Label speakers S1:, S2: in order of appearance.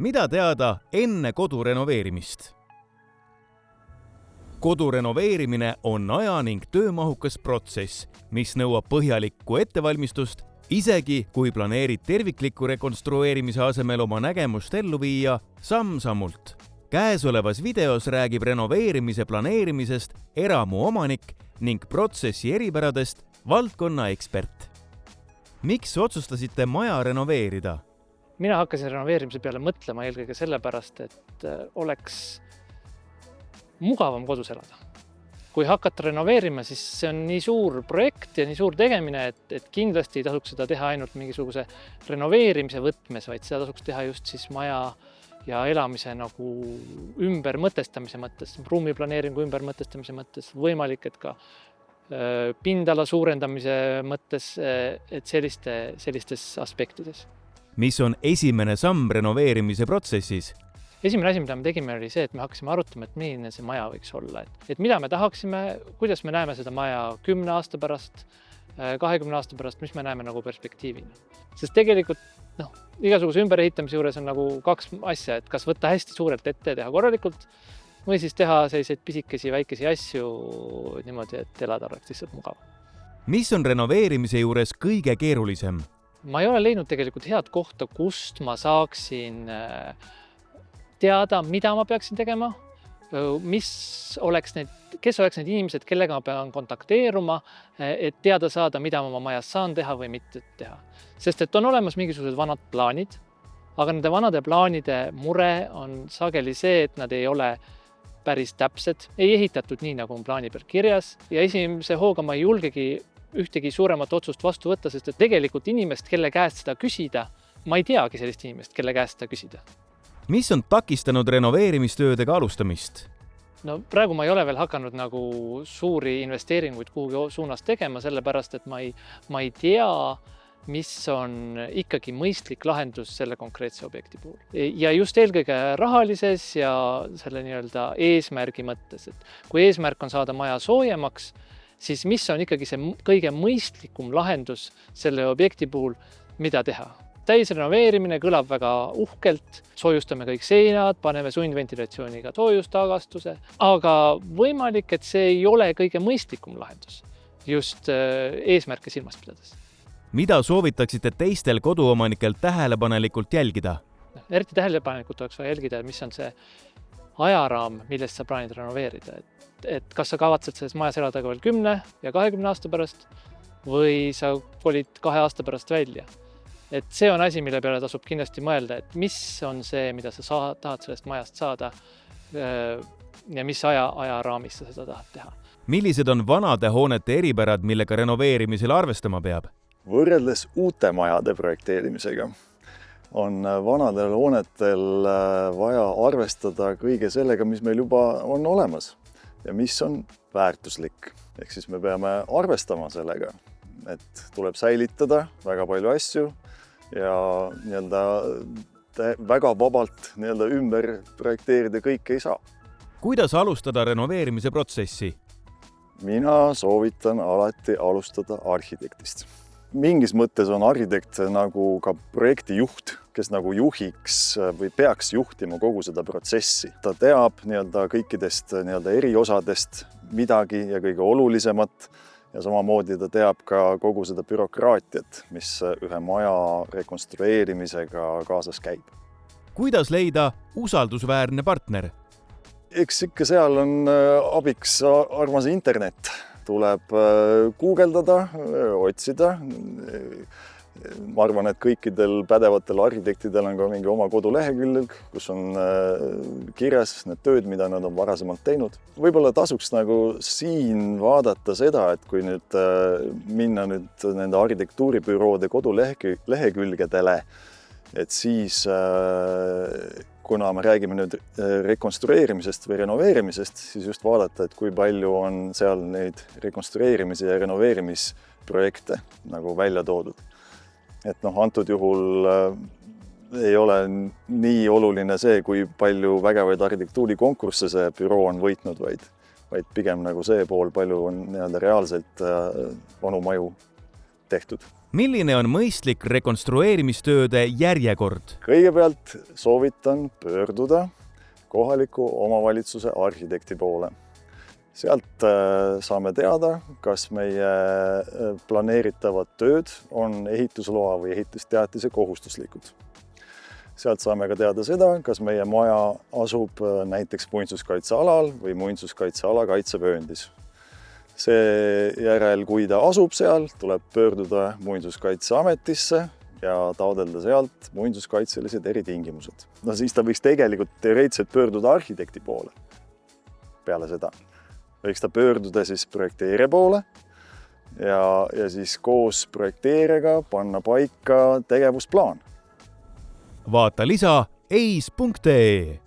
S1: Mida teada enne kodu renoveerimist? Kodu renoveerimine on aja- ning töömahukas protsess, mis nõuab põhjalikku ettevalmistust, isegi kui planeerid tervikliku rekonstrueerimise asemel oma nägemust ellu viia samm-sammult. Käesolevas videos räägib renoveerimise planeerimisest eramu omanik ning protsessi eripäradest valdkonna ekspert. Miks otsustasite maja renoveerida?
S2: Mina hakkasin renoveerimise peale mõtlema eelkõige sellepärast, et oleks mugavam kodus elada. Kui hakata renoveerima, siis see on nii suur projekt ja nii suur tegemine, et kindlasti ei tasuks seda teha ainult mingisuguse renoveerimise võtmes, vaid seda tasuks teha just siis maja ja elamise nagu ümbermõtestamise mõttes, ruumiplaneeringu ümbermõtestamise mõttes, võimalik, et ka pindala suurendamise mõttes, et sellistes aspektides.
S1: Mis on esimene samm renoveerimise protsessis?
S2: Esimene asi, mida me tegime, oli see, et me hakkasime arutama, et milline see maja võiks olla. Et mida me tahaksime, kuidas me näeme seda maja 10 aasta pärast, 20 aasta pärast, mis me näeme nagu perspektiivina. Sest tegelikult igasuguse ümberehitamise juures on nagu 2 asja, et kas võtta hästi suurelt ette ja teha korralikult või siis teha selliseid pisikesi, väikesi asju niimoodi, et elada oleks lihtsalt mugav.
S1: Mis on renoveerimise juures kõige keerulisem?
S2: Ma ei ole leidnud tegelikult head kohta, kust ma saaksin teada, mida ma peaksin tegema, kes oleks need inimesed, kellega ma pean kontakteeruma, et teada saada, mida ma oma majas saan teha või mitte teha. Sest et on olemas mingisugused vanad plaanid, aga nende vanade plaanide mure on sageli see, et nad ei ole päris täpsed, ei ehitatud nii, nagu on plaani peal kirjas ja esimese hooga ma ei julgegi ühtegi suuremat otsust vastu võtta, sest et tegelikult inimest, kelle käest seda küsida, ma ei teagi sellist inimest, kelle käest seda küsida.
S1: Mis on takistanud renoveerimistöödega alustamist?
S2: No praegu ma ei ole veel hakanud nagu suuri investeeringuid kuhugi suunas tegema, sellepärast, et ma ei tea, mis on ikkagi mõistlik lahendus selle konkreetse objekti puhul. Ja just eelkõige rahalises ja selle nii-öelda eesmärgi mõttes, et kui eesmärk on saada maja soojemaks, siis mis on ikkagi see kõige mõistlikum lahendus selle objekti puhul, mida teha. Täisrenoveerimine kõlab väga uhkelt, soojustame kõik seinad, paneme sundventilatsiooniga soojustagastuse, aga võimalik, et see ei ole kõige mõistlikum lahendus just eesmärke silmas pidades.
S1: Mida soovitaksite teistel koduomanikel tähelepanelikult jälgida?
S2: Eriti tähelepanelikult oleks vaja jälgida, mis on see ajaraam, millest sa plaanid renoveerida. Et kas sa kavatsed selles majas elada veel 10 ja 20 aasta pärast või sa kolid 2 aasta pärast välja. Et see on asi, mille peale tasub kindlasti mõelda, et mis on see, mida sa tahad sellest majast saada ja mis ajaraamis sa seda tahad teha.
S1: Millised on vanade hoonete eripärad, millega renoveerimisel arvestama peab?
S3: Võrreldes uute majade projekteerimisega on vanadel hoonetel vaja arvestada kõige sellega, mis meil juba on olemas ja mis on väärtuslik. Ehk siis me peame arvestama sellega, et tuleb säilitada väga palju asju ja väga vabalt ümber projekteerida kõike ei saa.
S1: Kuidas alustada renoveerimise protsessi?
S3: Mina soovitan alati alustada arhitektist. Mingis mõttes on arhitekt nagu ka projektijuht, kes nagu juhiks või peaks juhtima kogu seda protsessi. Ta teab kõikidest eriosadest midagi ja kõige olulisemat ja samamoodi ta teab ka kogu seda bürokraatiat, mis ühe maja rekonstrueerimisega kaasas käib.
S1: Kuidas leida usaldusväärne partner?
S3: Eks ikka seal on abiks armas internet. Tuleb guugeldada, otsida. Ma arvan, et kõikidel pädevatel arhitektidel on ka mingi oma kodulehekülg, kus on kirjas need tööd, mida nad on varasemalt teinud. Võib-olla tasuks nagu siin vaadata seda, et kui nüüd minna nende arhitektuuribüroode kodulehekülgedele, et siis kuna me räägime nüüd rekonstrueerimisest või renoveerimisest, siis just vaadata, et kui palju on seal neid rekonstrueerimise ja renoveerimisprojekte nagu välja toodud. Et antud juhul ei ole nii oluline see, kui palju vägevaid arhitektuurikonkursse see büroo on võitnud, vaid pigem nagu see pool, palju on reaalselt vanu maju tehtud.
S1: milline on mõistlik rekonstrueerimistööde järjekord?
S3: Kõigepealt soovitan pöörduda kohaliku omavalitsuse arhitekti poole. Sealt saame teada, kas meie planeeritavad tööd on ehitusloa või ehitusteatise kohustuslikud. Sealt saame ka teada seda, kas meie maja asub näiteks muinsuskaitsealal või muinsuskaitseala kaitsevööndis. Seejärel, kui ta asub seal, tuleb pöörduda Muinsuskaitseametisse ja taodelda sealt muinsuskaitselised eritingimused. No siis ta võiks tegelikult teoreetiliselt pöörduda arhitekti poole. Peale seda võiks ta pöörduda siis projekteerija poole ja siis koos projekteerijaga panna paika tegevusplaan.
S1: Vaata lisa eis.ee